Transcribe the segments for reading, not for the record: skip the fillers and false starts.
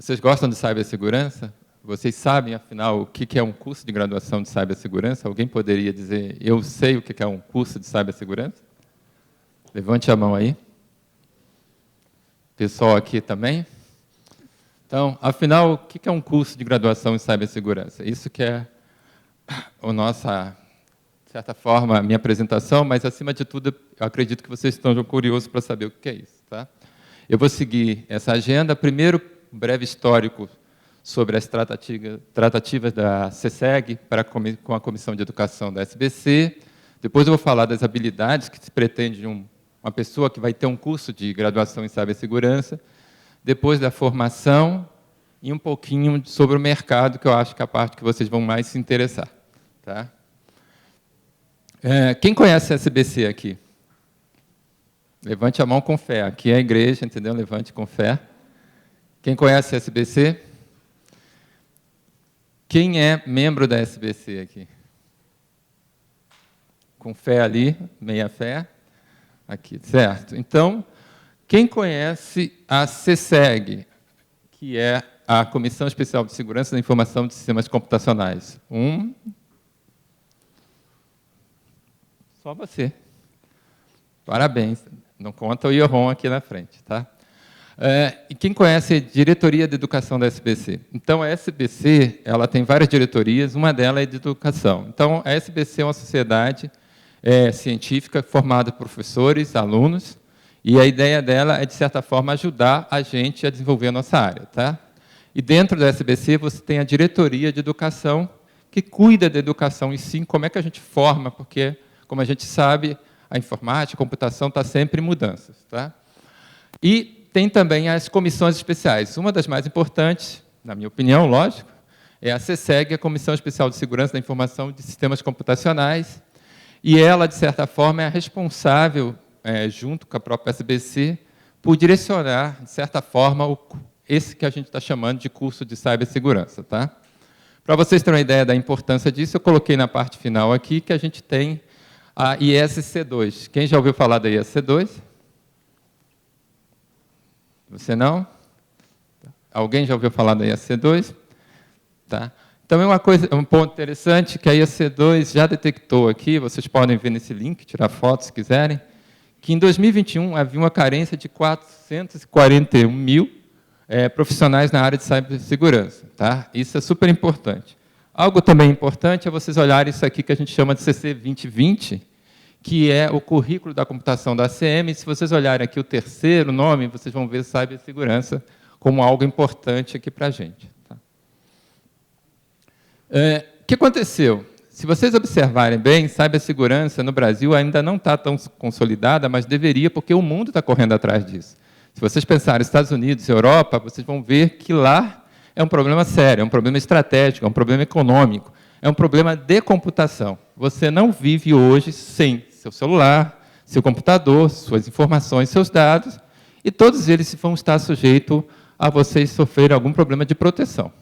Vocês gostam de cibersegurança? Vocês sabem, afinal, o que é um curso de graduação de cibersegurança? Alguém poderia dizer, eu sei o que é um curso de cibersegurança? Levante a mão aí. Pessoal aqui também? Então, afinal, o que é um curso de graduação em cibersegurança? Isso que é a nossa, de certa forma, a minha apresentação, mas, acima de tudo, eu acredito que vocês estão curiosos para saber o que é isso. Tá? Eu vou seguir essa agenda. Primeiro, um breve histórico sobre as tratativas da CESEG com a Comissão de Educação da SBC. Depois eu vou falar das habilidades que se pretende de uma pessoa que vai ter um curso de graduação em cibersegurança. Depois da formação e um pouquinho sobre o mercado, que eu acho que é a parte que vocês vão mais se interessar. Tá? Quem conhece a SBC aqui? Levante a mão com fé. Aqui é a igreja, entendeu? Levante com fé. Quem conhece a SBC? Quem é membro da SBC aqui? Com fé ali, meia fé. Aqui, certo. Então, quem conhece a CESEG, que é a Comissão Especial de Segurança da Informação de Sistemas Computacionais? Só você. Parabéns. Não conta o Ioron aqui na frente, tá? E quem conhece a Diretoria de Educação da SBC? Então, a SBC ela tem várias diretorias, uma delas é de educação. Então, a SBC é uma sociedade científica formada por professores, alunos, e a ideia dela é, de certa forma, ajudar a gente a desenvolver a nossa área. Tá? E dentro da SBC você tem a Diretoria de Educação, que cuida da educação em si, como é que a gente forma, porque, como a gente sabe, a informática, a computação está sempre em mudanças. Tá? E tem também as comissões especiais. Uma das mais importantes, na minha opinião, lógico, é a CESEG, a Comissão Especial de Segurança da Informação de Sistemas Computacionais, e ela, de certa forma, é a responsável, junto com a própria SBC, por direcionar, de certa forma, esse que a gente está chamando de curso de cibersegurança. Tá? Para vocês terem uma ideia da importância disso, eu coloquei na parte final aqui que a gente tem a ISC2. Quem já ouviu falar da ISC2? Você não? Alguém já ouviu falar da ISC2? Tá. Então, um ponto interessante que a ISC2 já detectou aqui, vocês podem ver nesse link, tirar fotos se quiserem, que em 2021 havia uma carência de 441 mil profissionais na área de cibersegurança. Tá? Isso é super importante. Algo também importante é vocês olharem isso aqui que a gente chama de CC 2020, que é o currículo da computação da ACM. Se vocês olharem aqui o terceiro nome, vocês vão ver cibersegurança como algo importante aqui para a gente. Tá? O que aconteceu? Se vocês observarem bem, cibersegurança no Brasil ainda não está tão consolidada, mas deveria, porque o mundo está correndo atrás disso. Se vocês pensarem Estados Unidos e Europa, vocês vão ver que lá é um problema sério, é um problema estratégico, é um problema econômico, é um problema de computação. Você não vive hoje sem seu celular, seu computador, suas informações, seus dados, e todos eles vão estar sujeitos a vocês sofrerem algum problema de proteção.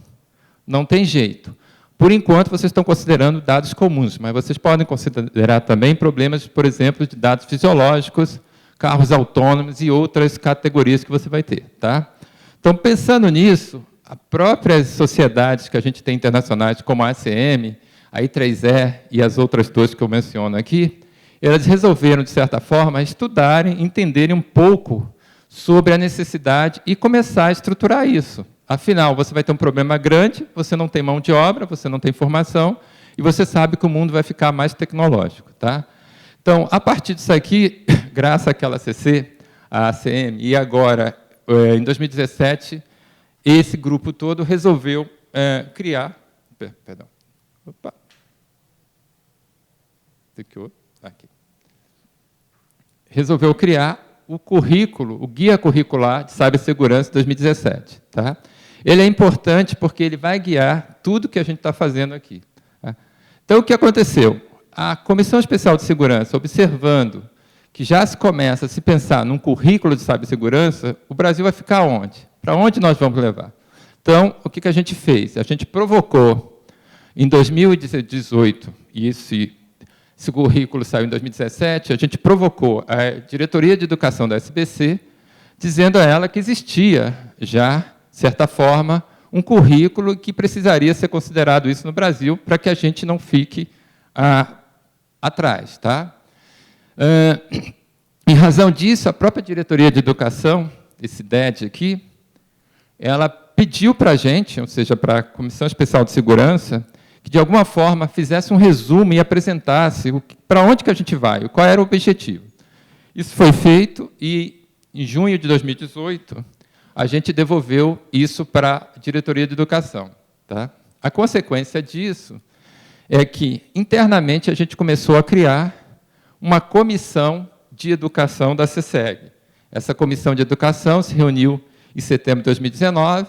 Não tem jeito. Por enquanto, vocês estão considerando dados comuns, mas vocês podem considerar também problemas, por exemplo, de dados fisiológicos, carros autônomos e outras categorias que você vai ter. Tá? Então, pensando nisso, as próprias sociedades que a gente tem internacionais, como a ACM, a I3E e as outras duas que eu menciono aqui, elas resolveram, de certa forma, estudarem, entenderem um pouco sobre a necessidade e começar a estruturar isso. Afinal, você vai ter um problema grande, você não tem mão de obra, você não tem formação, e você sabe que o mundo vai ficar mais tecnológico. Tá? Então, a partir disso aqui, graças àquela CC, a ACM, e agora, em 2017, esse grupo todo resolveu criar... Perdão. Opa. Aqui. Resolveu criar o currículo, o Guia Curricular de Cibersegurança 2017. Tá? Ele é importante porque ele vai guiar tudo que a gente está fazendo aqui. Tá? Então, o que aconteceu? A Comissão Especial de Segurança, observando que já se começa a se pensar num currículo de cibersegurança, o Brasil vai ficar onde? Para onde nós vamos levar? Então, o que a gente fez? A gente provocou, em 2018, e esse currículo saiu em 2017, a gente provocou a Diretoria de Educação da SBC, dizendo a ela que existia já de certa forma, um currículo que precisaria ser considerado isso no Brasil para que a gente não fique atrás. Tá? Em razão disso, a própria Diretoria de Educação, esse DED aqui, ela pediu para a gente, ou seja, para a Comissão Especial de Segurança, que, de alguma forma, fizesse um resumo e apresentasse para onde que a gente vai, qual era o objetivo. Isso foi feito e, em junho de 2018, a gente devolveu isso para a Diretoria de Educação. Tá? A consequência disso é que, internamente, a gente começou a criar uma comissão de educação da CESEG. Essa comissão de educação se reuniu em setembro de 2019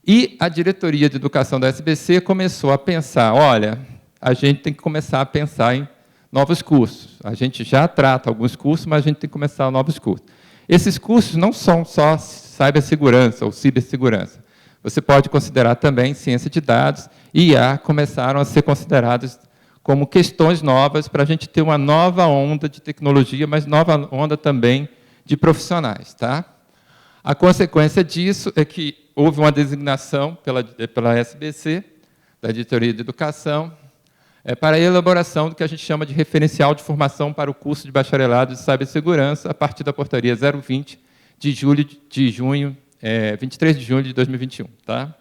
e a Diretoria de Educação da SBC começou a pensar, olha, a gente tem que começar a pensar em novos cursos. A gente já trata alguns cursos, mas a gente tem que começar novos cursos. Esses cursos não são só cibersegurança ou cibersegurança. Você pode considerar também ciência de dados e IA começaram a ser considerados como questões novas para a gente ter uma nova onda de tecnologia, mas nova onda também de profissionais. Tá? A consequência disso é que houve uma designação pela SBC, da Diretoria de Educação, para a elaboração do que a gente chama de referencial de formação para o curso de bacharelado de cibersegurança, a partir da portaria 020 de 23 de junho de 2021. Tá?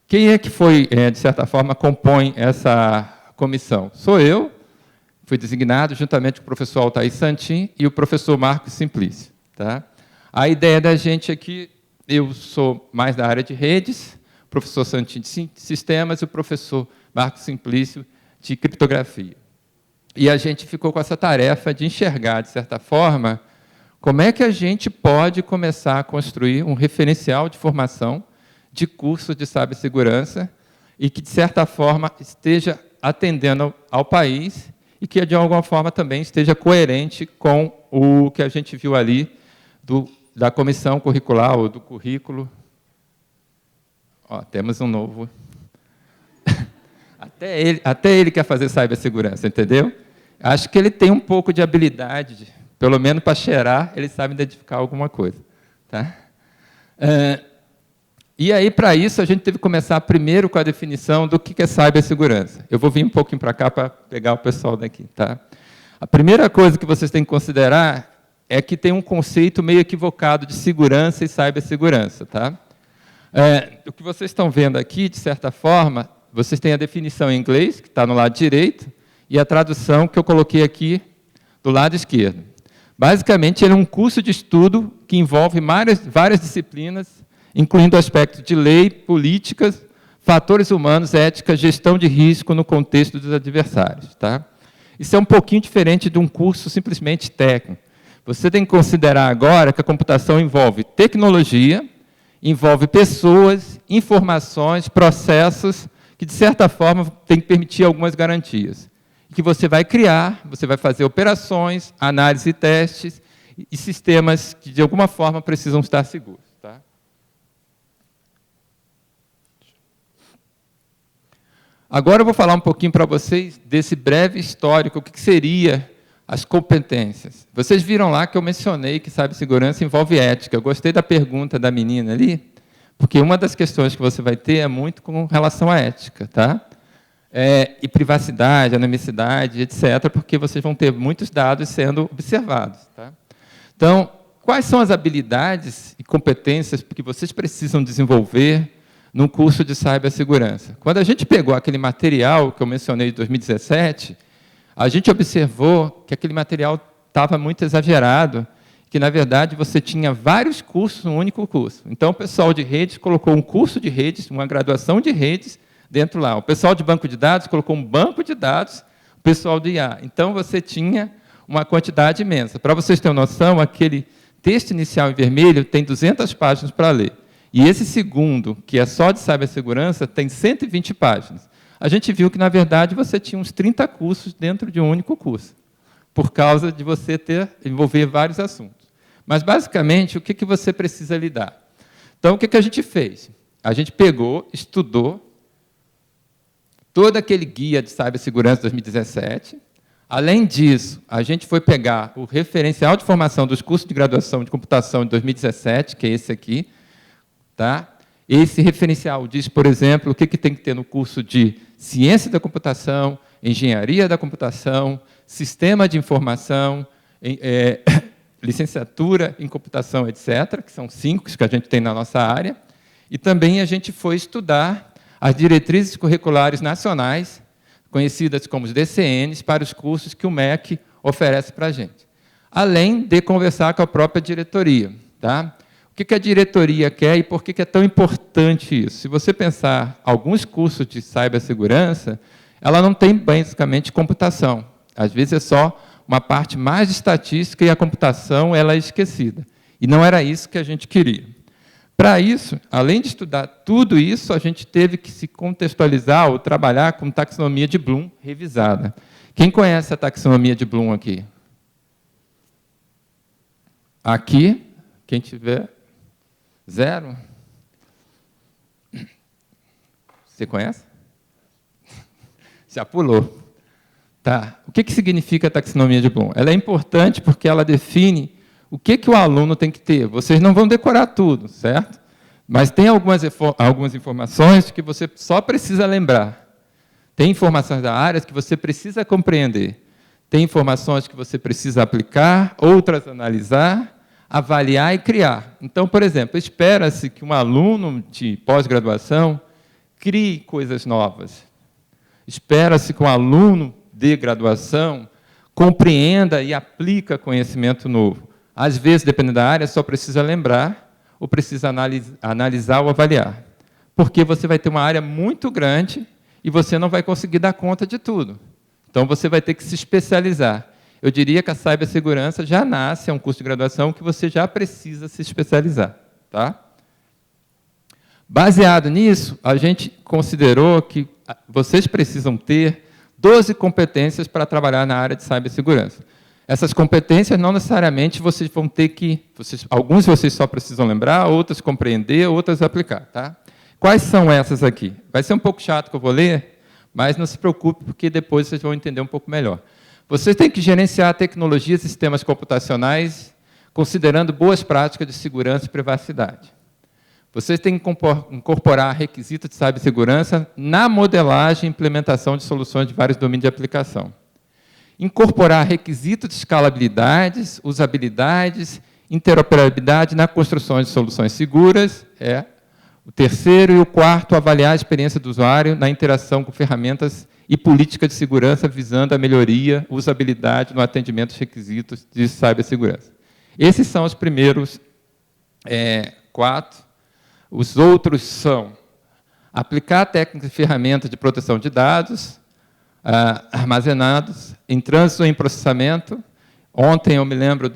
Quem é que foi, de certa forma, compõe essa comissão? Sou eu, fui designado juntamente com o professor Altair Santin e o professor Marcos Simplício. Tá? A ideia da gente aqui, eu sou mais da área de redes, o professor Santin de sistemas e o professor Marcos Simplício de criptografia. E a gente ficou com essa tarefa de enxergar, de certa forma, como é que a gente pode começar a construir um referencial de formação de cursos de cibersegurança e que, de certa forma, esteja atendendo ao país e que, de alguma forma, também esteja coerente com o que a gente viu ali da comissão curricular ou do currículo. Ó, temos um novo. Até ele quer fazer cibersegurança, entendeu? Acho que ele tem um pouco de habilidade, pelo menos para cheirar, ele sabe identificar alguma coisa. Tá? E aí, para isso, a gente teve que começar primeiro com a definição do que é cibersegurança. Eu vou vir um pouquinho para cá para pegar o pessoal daqui. Tá? A primeira coisa que vocês têm que considerar é que tem um conceito meio equivocado de segurança e cibersegurança. Tá? O que vocês estão vendo aqui, de certa forma, vocês têm a definição em inglês, que está no lado direito, e a tradução que eu coloquei aqui do lado esquerdo. Basicamente, ele é um curso de estudo que envolve várias disciplinas, incluindo aspectos de lei, políticas, fatores humanos, ética, gestão de risco no contexto dos adversários. Tá? Isso é um pouquinho diferente de um curso simplesmente técnico. Você tem que considerar agora que a computação envolve tecnologia, envolve pessoas, informações, processos, que, de certa forma, tem que permitir algumas garantias. Que você vai criar, você vai fazer operações, análise e testes, e sistemas que, de alguma forma, precisam estar seguros. Tá? Agora eu vou falar um pouquinho para vocês desse breve histórico, o que seria as competências. Vocês viram lá que eu mencionei que cibersegurança envolve ética. Eu gostei da pergunta da menina ali, porque uma das questões que você vai ter é muito com relação à ética, tá? E privacidade, anonimidade, etc., porque vocês vão ter muitos dados sendo observados. Tá? Então, quais são as habilidades e competências que vocês precisam desenvolver num curso de cibersegurança? Quando a gente pegou aquele material que eu mencionei de 2017, a gente observou que aquele material estava muito exagerado, que, na verdade, você tinha vários cursos num único curso. Então, o pessoal de redes colocou um curso de redes, uma graduação de redes, dentro lá. O pessoal de banco de dados colocou um banco de dados, o pessoal de IA. Então, você tinha uma quantidade imensa. Para vocês terem noção, aquele texto inicial em vermelho tem 200 páginas para ler. E esse segundo, que é só de cibersegurança, tem 120 páginas. A gente viu que, na verdade, você tinha uns 30 cursos dentro de um único curso, por causa de você envolver vários assuntos. Mas, basicamente, o que você precisa lidar? Então, o que a gente fez? A gente pegou, estudou todo aquele guia de cibersegurança de 2017. Além disso, a gente foi pegar o referencial de formação dos cursos de graduação de computação de 2017, que é esse aqui, Tá? Esse referencial diz, por exemplo, o que tem que ter no curso de Ciência da Computação, Engenharia da Computação, Sistema de Informação, Licenciatura em Computação, etc., que são 5 que a gente tem na nossa área. E também a gente foi estudar as diretrizes curriculares nacionais, conhecidas como os DCNs, para os cursos que o MEC oferece para a gente. Além de conversar com a própria diretoria. Tá? O que a diretoria quer e por que é tão importante isso? Se você pensar alguns cursos de cibersegurança, ela não tem basicamente computação. Às vezes é só uma parte mais de estatística e a computação ela é esquecida. E não era isso que a gente queria. Para isso, além de estudar tudo isso, a gente teve que se contextualizar ou trabalhar com taxonomia de Bloom revisada. Quem conhece a taxonomia de Bloom aqui? Aqui, quem tiver 0? Você conhece? Já pulou. Tá. O que significa a taxonomia de Bloom? Ela é importante porque ela define o que o aluno tem que ter. Vocês não vão decorar tudo, certo? Mas tem algumas informações que você só precisa lembrar. Tem informações da área que você precisa compreender. Tem informações que você precisa aplicar, outras analisar, avaliar e criar. Então, por exemplo, espera-se que um aluno de pós-graduação crie coisas novas. Espera-se que um aluno de graduação compreenda e aplica conhecimento novo. Às vezes, dependendo da área, só precisa lembrar ou precisa analisar ou avaliar. Porque você vai ter uma área muito grande e você não vai conseguir dar conta de tudo. Então, você vai ter que se especializar. Eu diria que a cibersegurança já nasce, é um curso de graduação que você já precisa se especializar. Tá? Baseado nisso, a gente considerou que vocês precisam ter 12 competências para trabalhar na área de cibersegurança. Essas competências não necessariamente vocês vão ter que... alguns vocês só precisam lembrar, outras compreender, outras aplicar. Tá? Quais são essas aqui? Vai ser um pouco chato que eu vou ler, mas não se preocupe, porque depois vocês vão entender um pouco melhor. Vocês têm que gerenciar tecnologias e sistemas computacionais, considerando boas práticas de segurança e privacidade. Vocês têm que incorporar requisitos de cibersegurança na modelagem e implementação de soluções de vários domínios de aplicação. Incorporar requisitos de escalabilidade, usabilidade, interoperabilidade na construção de soluções seguras. O terceiro e o quarto, avaliar a experiência do usuário na interação com ferramentas e política de segurança visando a melhoria, usabilidade no atendimento aos requisitos de cibersegurança. Esses são os primeiros 4. Os outros são aplicar técnicas e ferramentas de proteção de dados armazenados em trânsito e em processamento. Ontem eu me lembro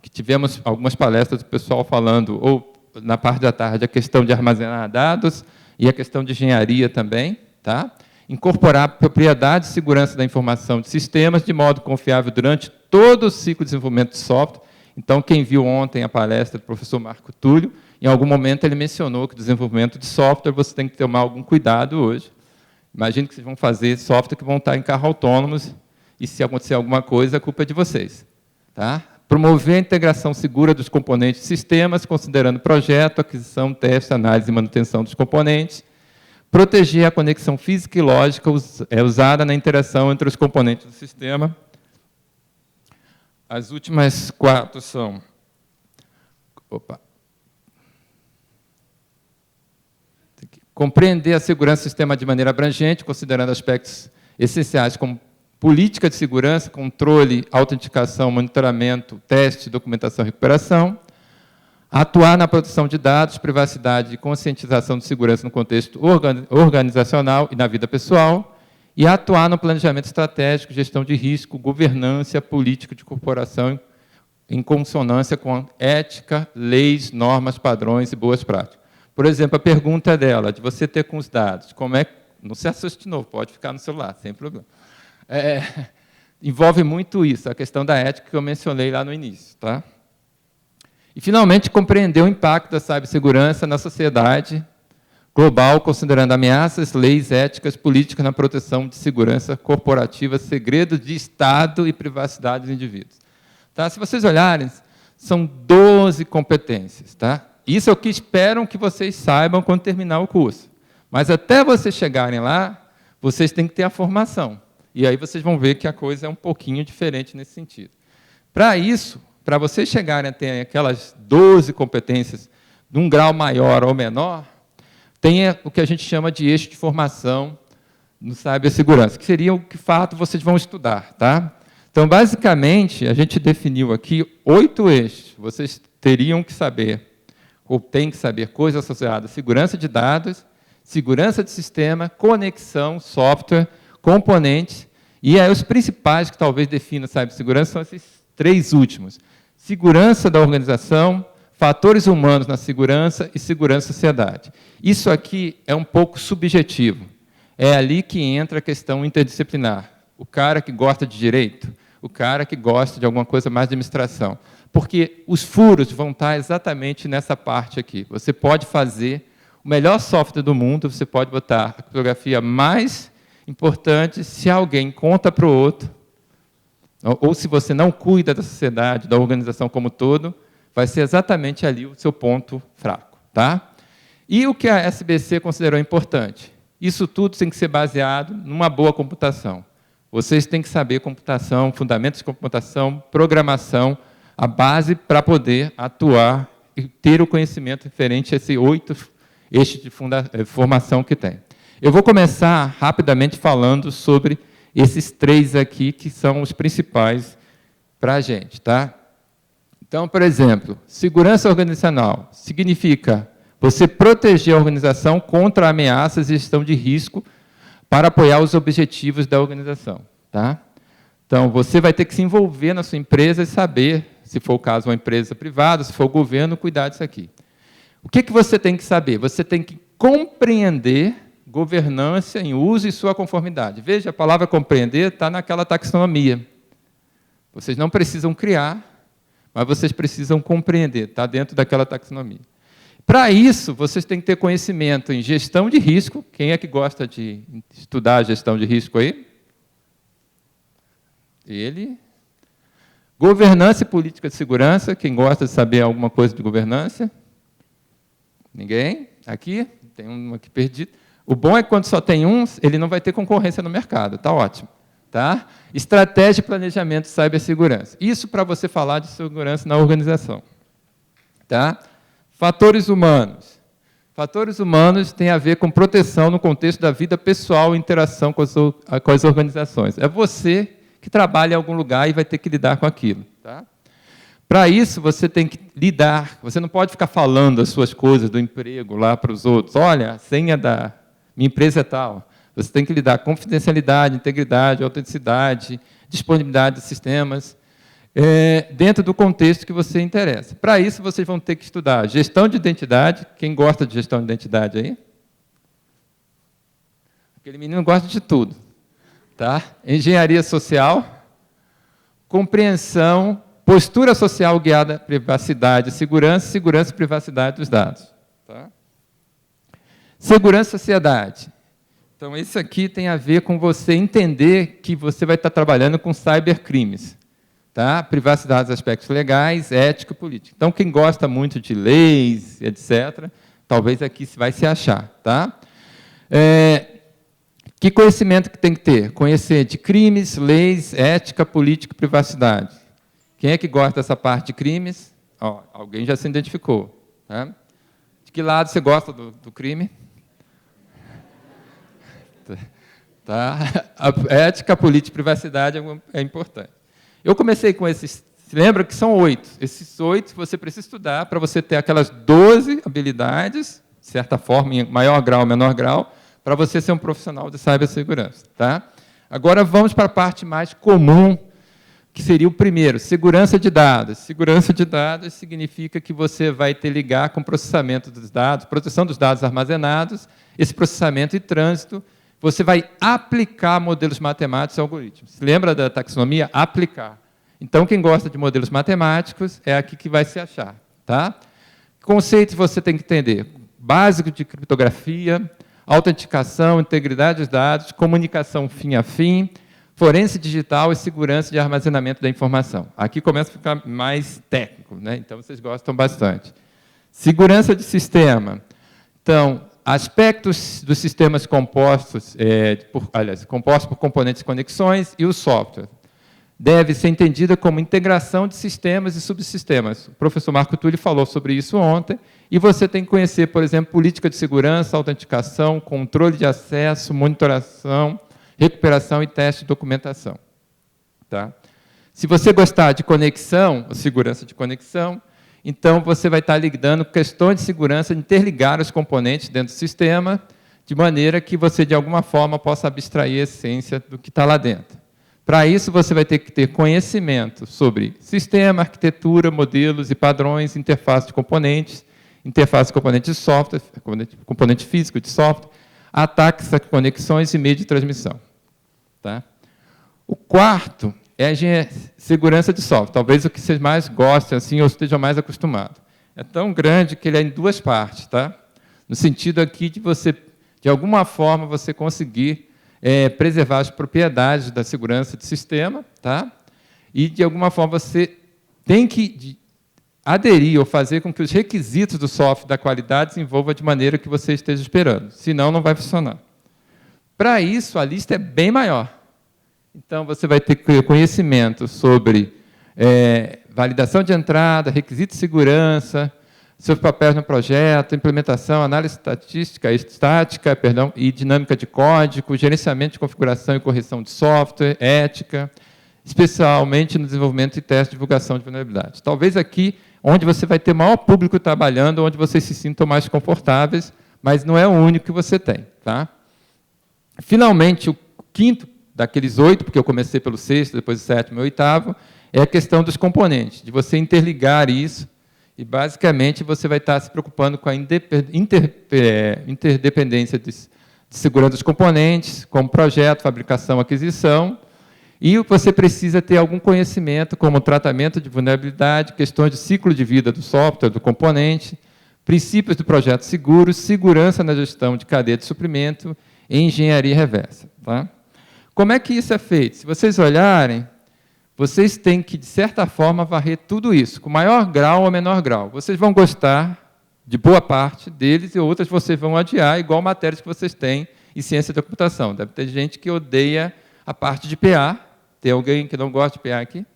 que tivemos algumas palestras do pessoal falando, ou na parte da tarde, a questão de armazenar dados e a questão de engenharia também. Tá? Incorporar propriedade e segurança da informação de sistemas de modo confiável durante todo o ciclo de desenvolvimento de software. Então, quem viu ontem a palestra do professor Marco Túlio, em algum momento ele mencionou que o desenvolvimento de software você tem que tomar algum cuidado hoje. Imagino que vocês vão fazer software que vão estar em carros autônomos e, se acontecer alguma coisa, a culpa é de vocês. Tá? Promover a integração segura dos componentes de sistemas, considerando projeto, aquisição, teste, análise e manutenção dos componentes. Proteger a conexão física e lógica usada na interação entre os componentes do sistema. As últimas 4 são... Compreender a segurança do sistema de maneira abrangente, considerando aspectos essenciais como política de segurança, controle, autenticação, monitoramento, teste, documentação e recuperação. Atuar na proteção de dados, privacidade e conscientização de segurança no contexto organizacional e na vida pessoal. E atuar no planejamento estratégico, gestão de risco, governança, política de corporação em consonância com ética, leis, normas, padrões e boas práticas. Por exemplo, a pergunta dela, de você ter com os dados, como é... Não se assuste de novo, pode ficar no celular, sem problema. Envolve muito isso, a questão da ética que eu mencionei lá no início. Tá? E, finalmente, compreender o impacto da cibersegurança na sociedade global, considerando ameaças, leis, éticas, políticas na proteção de segurança corporativa, segredos de Estado e privacidade dos indivíduos. Tá? Se vocês olharem, são 12 competências. Tá? Isso é o que esperam que vocês saibam quando terminar o curso. Mas até vocês chegarem lá, vocês têm que ter a formação. E aí vocês vão ver que a coisa é um pouquinho diferente nesse sentido. Para isso, para vocês chegarem a ter aquelas 12 competências de um grau maior ou menor, tem o que a gente chama de eixo de formação no cibersegurança, que seria o que, de fato, vocês vão estudar. Tá? Então, basicamente, a gente definiu aqui 8 eixos. Vocês teriam que saber, ou têm que saber, coisas associadas à segurança de dados, segurança de sistema, conexão, software, componentes, e aí os principais que talvez definam a cibersegurança são esses 3 últimos. Segurança da organização, fatores humanos na segurança e segurança da sociedade. Isso aqui é um pouco subjetivo. É ali que entra a questão interdisciplinar. O cara que gosta de direito, o cara que gosta de alguma coisa mais de administração. Porque os furos vão estar exatamente nessa parte aqui. Você pode fazer o melhor software do mundo, você pode botar a criptografia mais importante, se alguém conta para o outro, ou se você não cuida da sociedade, da organização como um todo, vai ser exatamente ali o seu ponto fraco. Tá? E o que a SBC considerou importante? Isso tudo tem que ser baseado numa boa computação. Vocês têm que saber computação, fundamentos de computação, programação, a base para poder atuar e ter o conhecimento referente a esses 8 eixos de formação que tem. Eu vou começar rapidamente falando sobre esses 3 aqui, que são os principais para a gente. Tá? Então, por exemplo, segurança organizacional significa você proteger a organização contra ameaças e gestão de risco para apoiar os objetivos da organização. Tá? Então, você vai ter que se envolver na sua empresa e saber, se for o caso uma empresa privada, se for o governo, cuidar disso aqui. O que você tem que saber? Você tem que compreender governança em uso e sua conformidade. Veja, a palavra compreender está naquela taxonomia. Vocês não precisam criar, mas vocês precisam compreender, está dentro daquela taxonomia. Para isso, vocês têm que ter conhecimento em gestão de risco. Quem é que gosta de estudar a gestão de risco aí? Ele. Governança e política de segurança. Quem gosta de saber alguma coisa de governança? Ninguém? Aqui? Tem um aqui perdido. O bom é que quando só tem um, ele não vai ter concorrência no mercado. Está ótimo. Tá? Estratégia e planejamento de cibersegurança. Isso para você falar de segurança na organização. Tá? Fatores humanos. Fatores humanos têm a ver com proteção no contexto da vida pessoal e interação com as organizações. É você que trabalha em algum lugar e vai ter que lidar com aquilo. Tá? Para isso, você tem que lidar. Você não pode ficar falando as suas coisas do emprego lá para os outros. Olha, a senha da minha empresa é tal. Você tem que lidar com confidencialidade, integridade, autenticidade, disponibilidade de sistemas, dentro do contexto que você interessa. Para isso, vocês vão ter que estudar gestão de identidade. Quem gosta de gestão de identidade aí? Aquele menino gosta de tudo. Tá? Engenharia social, compreensão, postura social guiada à privacidade e segurança, segurança e privacidade dos dados. Tá? Segurança e sociedade. Então, isso aqui tem a ver com você entender que você vai estar trabalhando com cybercrimes. Tá? Privacidade dos aspectos legais, ética e política. Então, quem gosta muito de leis, etc., talvez aqui vai se achar. Tá? Que conhecimento que tem que ter? Conhecer de crimes, leis, ética, política e privacidade. Quem é que gosta dessa parte de crimes? Alguém já se identificou. Tá? De que lado você gosta do crime? Tá? A ética, política e privacidade é importante. Eu comecei com esses, se lembra que são 8. Esses 8 você precisa estudar para você ter aquelas 12 habilidades, de certa forma, em maior grau, menor grau, para você ser um profissional de cibersegurança. Tá? Agora vamos para a parte mais comum, que seria o primeiro, segurança de dados. Segurança de dados significa que você vai ter ligar com o processamento dos dados, proteção dos dados armazenados, esse processamento e trânsito. Você vai aplicar modelos matemáticos e algoritmos. Se lembra da taxonomia? Aplicar. Então, quem gosta de modelos matemáticos é aqui que vai se achar. Tá? Conceitos você tem que entender. Básico de criptografia, autenticação, integridade dos dados, comunicação fim a fim, forense digital e segurança de armazenamento da informação. Aqui começa a ficar mais técnico, né? Então vocês gostam bastante. Segurança de sistema. Então, aspectos dos sistemas compostos, compostos por componentes e conexões e o software. Deve ser entendida como integração de sistemas e subsistemas. O professor Marco Túlio falou sobre isso ontem, e você tem que conhecer, por exemplo, política de segurança, autenticação, controle de acesso, monitoração, recuperação e teste de documentação. Tá? Se você gostar de conexão, ou segurança de conexão, então você vai estar lidando com questões de segurança, de interligar os componentes dentro do sistema, de maneira que você, de alguma forma, possa abstrair a essência do que está lá dentro. Para isso, você vai ter que ter conhecimento sobre sistema, arquitetura, modelos e padrões, interface de componentes de software, componente físico de software, ataques a conexões e meio de transmissão. Tá? O quarto é a segurança de software, talvez o que vocês mais gostem assim, ou estejam mais acostumados. É tão grande que ele é em duas partes, tá? No sentido aqui de você, de alguma forma, você conseguir preservar as propriedades da segurança do sistema, tá? E, de alguma forma, você tem que aderir ou fazer com que os requisitos do software da qualidade se envolvam de maneira que você esteja esperando, senão não vai funcionar. Para isso, a lista é bem maior. Então, você vai ter conhecimento sobre validação de entrada, requisitos de segurança, seus papéis no projeto, implementação, análise estática, e dinâmica de código, gerenciamento de configuração e correção de software, ética, especialmente no desenvolvimento e teste de divulgação de vulnerabilidade. Talvez aqui, onde você vai ter maior público trabalhando, onde vocês se sintam mais confortáveis, mas não é o único que você tem. Tá? Finalmente, o quinto daqueles 8, porque eu comecei pelo sexto, depois o sétimo e o oitavo, é a questão dos componentes, de você interligar isso, e, basicamente, você vai estar se preocupando com a interdependência de segurança dos componentes, como projeto, fabricação, aquisição, e você precisa ter algum conhecimento, como tratamento de vulnerabilidade, questões de ciclo de vida do software, do componente, princípios do projeto seguro, segurança na gestão de cadeia de suprimento e engenharia reversa. Tá? Como é que isso é feito? Se vocês olharem, vocês têm que, de certa forma, varrer tudo isso, com maior grau ou menor grau. Vocês vão gostar de boa parte deles e outras vocês vão adiar, igual matérias que vocês têm em ciência da computação. Deve ter gente que odeia a parte de PA. Tem alguém que não gosta de PA aqui?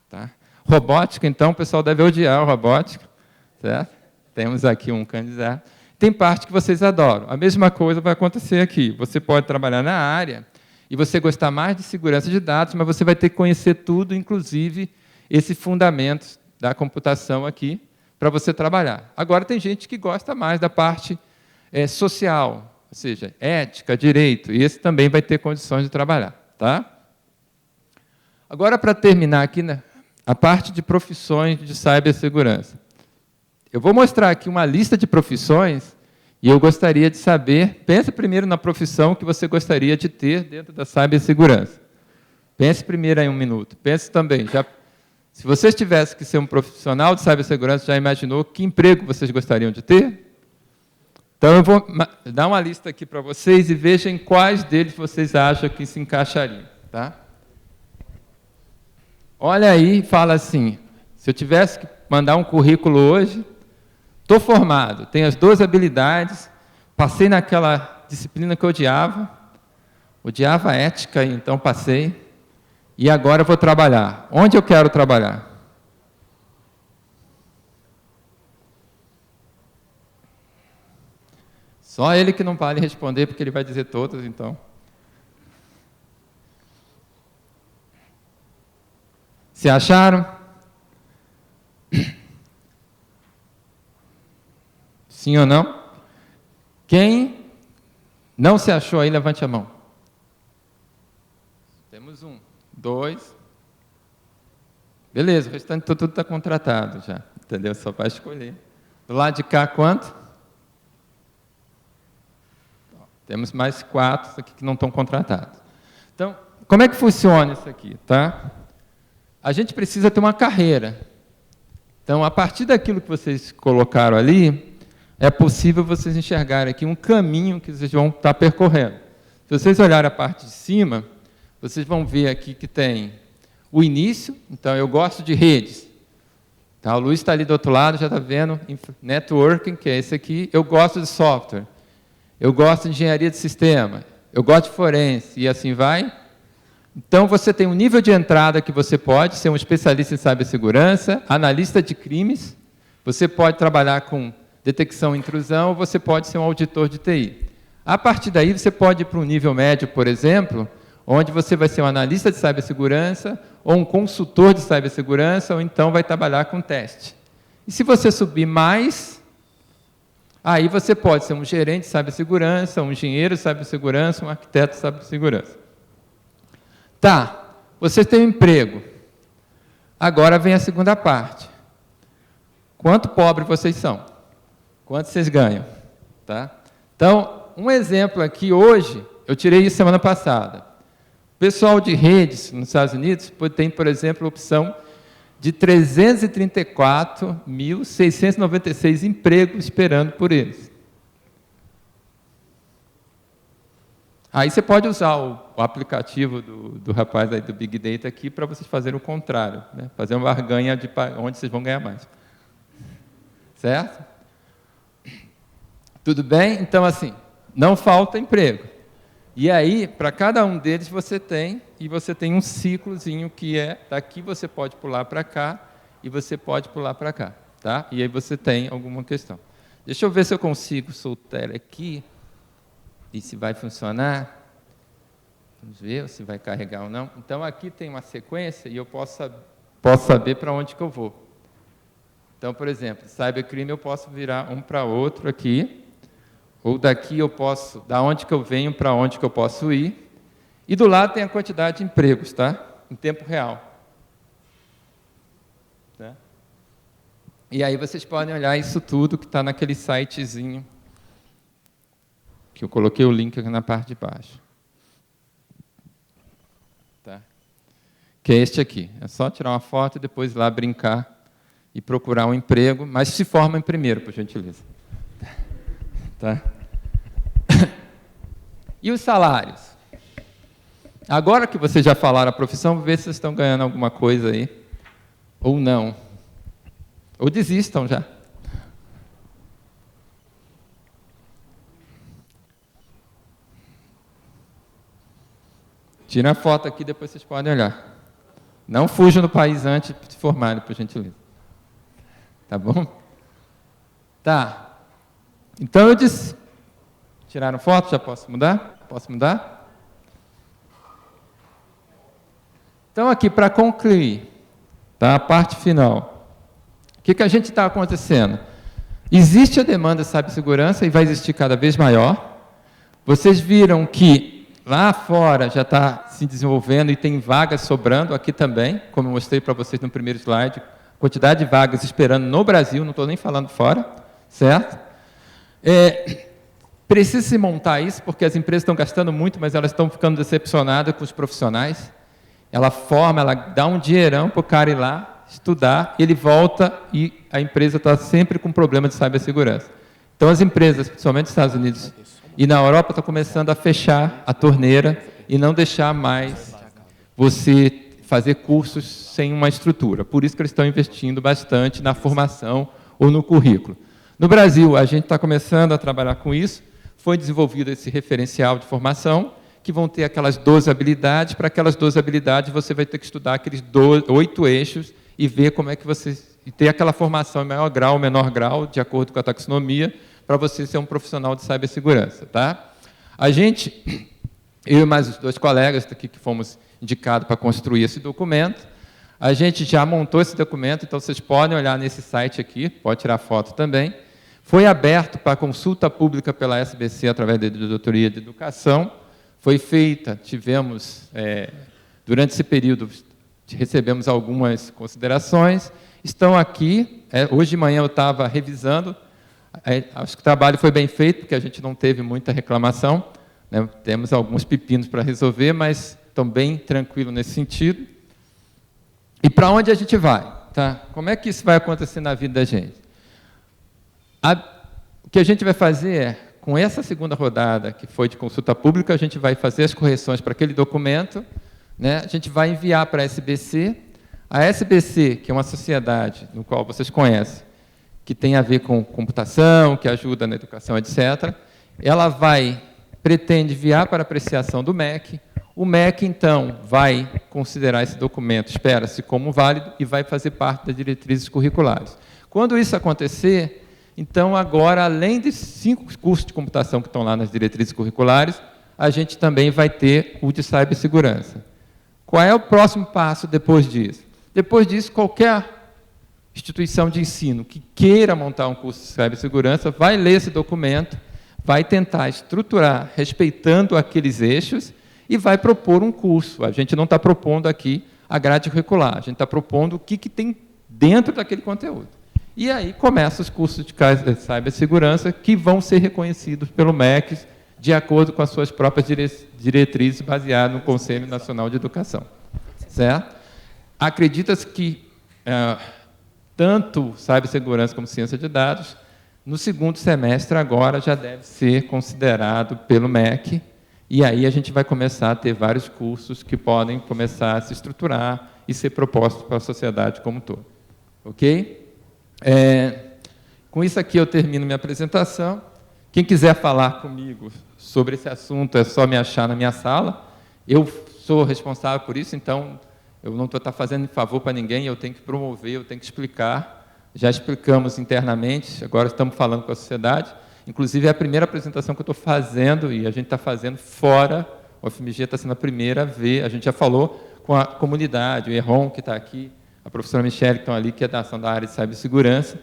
Tá. Robótica, então, o pessoal deve odiar a robótica. Certo? Temos aqui um candidato. Tem parte que vocês adoram. A mesma coisa vai acontecer aqui. Você pode trabalhar na área e você gostar mais de segurança de dados, mas você vai ter que conhecer tudo, inclusive esse fundamento da computação aqui, para você trabalhar. Agora, tem gente que gosta mais da parte social, ou seja, ética, direito, e esse também vai ter condições de trabalhar. Tá? Agora, para terminar aqui, né, a parte de profissões de cibersegurança. Eu vou mostrar aqui uma lista de profissões e eu gostaria de saber, pensa primeiro na profissão que você gostaria de ter dentro da cibersegurança. Pense primeiro em um minuto. Pense também, se vocês tivessem que ser um profissional de cibersegurança, já imaginou que emprego vocês gostariam de ter? Então, eu vou dar uma lista aqui para vocês e vejam quais deles vocês acham que se encaixariam. Tá? Olha aí e fala assim, se eu tivesse que mandar um currículo hoje, estou formado, tenho as 2 habilidades, passei naquela disciplina que eu odiava ética, então passei, e agora eu vou trabalhar. Onde eu quero trabalhar? Só ele que não vale responder, porque ele vai dizer todas, então. Se acharam? Sim ou não? Quem não se achou aí, levante a mão. Temos 1, 2. Beleza, o restante tudo está contratado já. Entendeu? Só vai escolher. Do lado de cá, quanto? Temos mais 4 aqui que não estão contratados. Então, como é que funciona isso aqui? Tá? A gente precisa ter uma carreira. Então, a partir daquilo que vocês colocaram ali, é possível vocês enxergarem aqui um caminho que vocês vão estar percorrendo. Se vocês olharem a parte de cima, vocês vão ver aqui que tem o início. Então, eu gosto de redes. Tá, o Luiz está ali do outro lado, já está vendo. Networking, que é esse aqui. Eu gosto de software. Eu gosto de engenharia de sistema. Eu gosto de forense. E assim vai. Então, você tem um nível de entrada que você pode ser um especialista em cibersegurança, analista de crimes. Você pode trabalhar com detecção e intrusão, ou você pode ser um auditor de TI. A partir daí, você pode ir para um nível médio, por exemplo, onde você vai ser um analista de cibersegurança, ou um consultor de cibersegurança, ou então vai trabalhar com teste. E se você subir mais, aí você pode ser um gerente de cibersegurança, um engenheiro de cibersegurança, um arquiteto de cibersegurança. Tá, você tem um emprego. Agora vem a segunda parte. Quanto pobre vocês são? Quanto vocês ganham? Tá? Então, um exemplo aqui hoje, eu tirei isso semana passada. O pessoal de redes nos Estados Unidos tem, por exemplo, a opção de 334.696 empregos esperando por eles. Aí você pode usar o aplicativo do rapaz aí do Big Data aqui para vocês fazerem o contrário, né? Fazer uma barganha de onde vocês vão ganhar mais. Certo? Tudo bem? Então, assim, não falta emprego. E aí, para cada um deles você tem um ciclozinho que é, daqui você pode pular para cá e você pode pular para cá. Tá? E aí você tem alguma questão. Deixa eu ver se eu consigo soltar aqui e se vai funcionar. Vamos ver se vai carregar ou não. Então, aqui tem uma sequência e eu posso saber para onde que eu vou. Então, por exemplo, cybercrime eu posso virar um para outro aqui. Ou daqui eu posso, da onde que eu venho para onde que eu posso ir. E do lado tem a quantidade de empregos, tá? Em tempo real. Tá? E aí vocês podem olhar isso tudo que está naquele sitezinho, que eu coloquei o link aqui na parte de baixo. Tá? Que é este aqui. É só tirar uma foto e depois ir lá brincar e procurar um emprego, mas se formem primeiro, por gentileza. Tá? E os salários? Agora que vocês já falaram a profissão, vê se vocês estão ganhando alguma coisa aí, ou não. Ou desistam já. Tira a foto aqui, depois vocês podem olhar. Não fujam do país antes de se formarem, por gentileza. Tá bom? Tá. Então, eu disse... Tiraram foto? Já posso mudar? Posso mudar? Então, aqui, para concluir, tá, a parte final. O que a gente está acontecendo? Existe a demanda de cibersegurança e vai existir cada vez maior. Vocês viram que lá fora já está se desenvolvendo e tem vagas sobrando aqui também, como eu mostrei para vocês no primeiro slide, quantidade de vagas esperando no Brasil, não estou nem falando fora, certo? Precisa se montar isso, porque as empresas estão gastando muito, mas elas estão ficando decepcionadas com os profissionais. Ela forma, ela dá um dinheirão para o cara ir lá, estudar, ele volta e a empresa está sempre com problema de cibersegurança. Então, as empresas, principalmente nos Estados Unidos e na Europa, estão começando a fechar a torneira e não deixar mais você fazer cursos sem uma estrutura. Por isso que eles estão investindo bastante na formação ou no currículo. No Brasil, a gente está começando a trabalhar com isso. Foi desenvolvido esse referencial de formação, que vão ter aquelas 12 habilidades. Para aquelas 12 habilidades, você vai ter que estudar aqueles 8 eixos e ver como é que você... E ter aquela formação em maior grau, menor grau, de acordo com a taxonomia, para você ser um profissional de cibersegurança. Tá? A gente, eu e mais os 2 colegas aqui que fomos indicados para construir esse documento, a gente já montou esse documento, então vocês podem olhar nesse site aqui, pode tirar foto também. Foi aberto para consulta pública pela SBC através da Diretoria de Educação. Foi feita, tivemos, durante esse período, recebemos algumas considerações. Estão aqui, hoje de manhã eu estava revisando, acho que o trabalho foi bem feito, porque a gente não teve muita reclamação, né? Temos alguns pepinos para resolver, mas estão bem tranquilos nesse sentido. E para onde a gente vai? Tá? Como é que isso vai acontecer na vida da gente? O que a gente vai fazer é, com essa segunda rodada, que foi de consulta pública, a gente vai fazer as correções para aquele documento, né? A gente vai enviar para a SBC, A SBC, que é uma sociedade no qual vocês conhecem, que tem a ver com computação, que ajuda na educação, etc., ela pretende enviar para apreciação do MEC. O MEC, então, vai considerar esse documento, espera-se, como válido e vai fazer parte das diretrizes curriculares. Quando isso acontecer, então, agora, além dos 5 cursos de computação que estão lá nas diretrizes curriculares, a gente também vai ter o de cibersegurança. Qual é o próximo passo depois disso? Depois disso, qualquer instituição de ensino que queira montar um curso de cibersegurança vai ler esse documento, vai tentar estruturar respeitando aqueles eixos e vai propor um curso. A gente não está propondo aqui a grade curricular, a gente está propondo o que tem dentro daquele conteúdo. E aí começam os cursos de cibersegurança que vão ser reconhecidos pelo MEC de acordo com as suas próprias diretrizes baseadas no Conselho Nacional de Educação. Certo? Acredita-se que tanto cibersegurança como ciência de dados, no segundo semestre agora já deve ser considerado pelo MEC, e aí a gente vai começar a ter vários cursos que podem começar a se estruturar e ser propostos para a sociedade como um todo. Ok? Com isso aqui eu termino minha apresentação. Quem quiser falar comigo sobre esse assunto é só me achar na minha sala. Eu sou responsável por isso, então eu não estou fazendo favor para ninguém, eu tenho que promover, eu tenho que explicar. Já explicamos internamente, agora estamos falando com a sociedade. Inclusive, é a primeira apresentação que eu estou fazendo, e a gente está fazendo fora, o UFMG está sendo a primeira a ver, a gente já falou com a comunidade, o Erron, que está aqui, a professora Michele, que estão ali, que é da área de cibersegurança,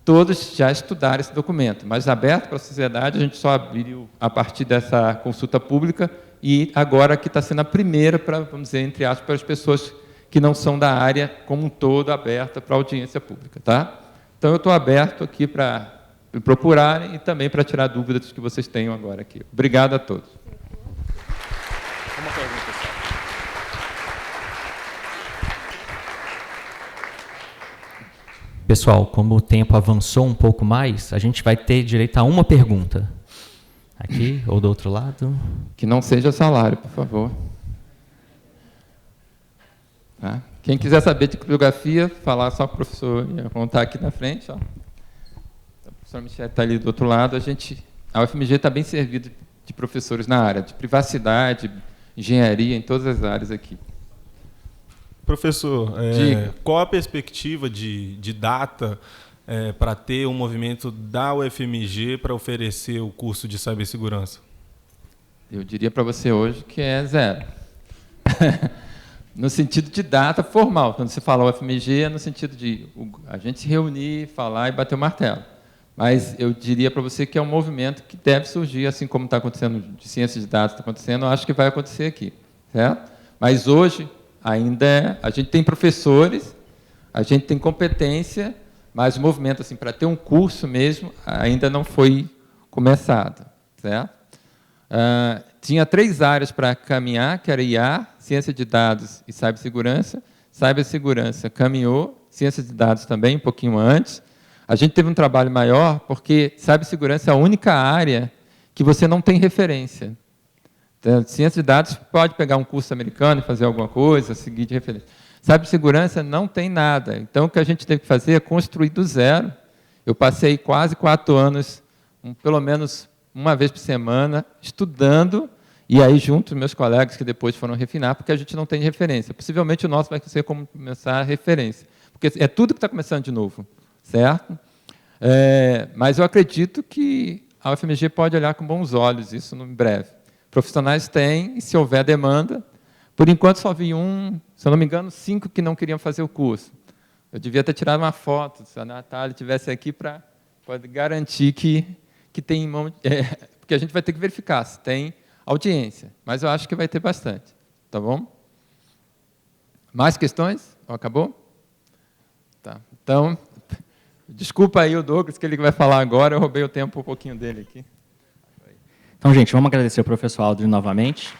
todos já estudaram esse documento, mas aberto para a sociedade, a gente só abriu a partir dessa consulta pública, e agora que está sendo a primeira para, vamos dizer, entre aspas, para as pessoas que não são da área como um todo, aberta para a audiência pública. Tá? Então, eu estou aberto aqui para me procurarem e também para tirar dúvidas que vocês tenham agora aqui. Obrigado a todos. Uma pergunta, pessoal, como o tempo avançou um pouco mais, a gente vai ter direito a uma pergunta. Aqui ou do outro lado. Que não seja salário, por favor. Tá? Quem quiser saber de criptografia, falar só com o professor, vão estar aqui na frente. Ó. A professora Michele está ali do outro lado. A UFMG está bem servida de professores na área de privacidade, engenharia, em todas as áreas aqui. Professor, qual a perspectiva de data para ter um movimento da UFMG para oferecer o curso de cibersegurança? Eu diria para você hoje que é 0. No sentido de data formal. Quando você fala UFMG, é no sentido de a gente se reunir, falar e bater o martelo. Mas eu diria para você que é um movimento que deve surgir, assim como está acontecendo de ciência de dados, está acontecendo, eu acho que vai acontecer aqui. Certo? Mas hoje, ainda a gente tem professores, a gente tem competência, mas o movimento, assim, para ter um curso mesmo, ainda não foi começado. Certo? Tinha 3 áreas para caminhar, que era IA, ciência de dados e cibersegurança. Cibersegurança caminhou, ciência de dados também, um pouquinho antes. A gente teve um trabalho maior, porque cibersegurança é a única área que você não tem referência. Então, ciência de dados pode pegar um curso americano e fazer alguma coisa, seguir de referência. Cibersegurança não tem nada. Então, o que a gente teve que fazer é construir do zero. Eu passei quase 4 anos, pelo menos uma vez por semana, estudando, e aí junto com meus colegas que depois foram refinar, porque a gente não tem referência. Possivelmente o nosso vai ser como começar a referência, porque é tudo que está começando de novo, certo? Mas eu acredito que a UFMG pode olhar com bons olhos isso em breve. Profissionais têm, e se houver demanda, por enquanto só vi se eu não me engano, 5 que não queriam fazer o curso. Eu devia ter tirado uma foto, se a Natália estivesse aqui para garantir que tem mão, porque a gente vai ter que verificar se tem audiência, mas eu acho que vai ter bastante, tá bom? Mais questões? Acabou? Tá. Então, desculpa aí o Douglas, que ele vai falar agora, eu roubei o tempo um pouquinho dele aqui. Então, gente, vamos agradecer ao professor Aldrin novamente.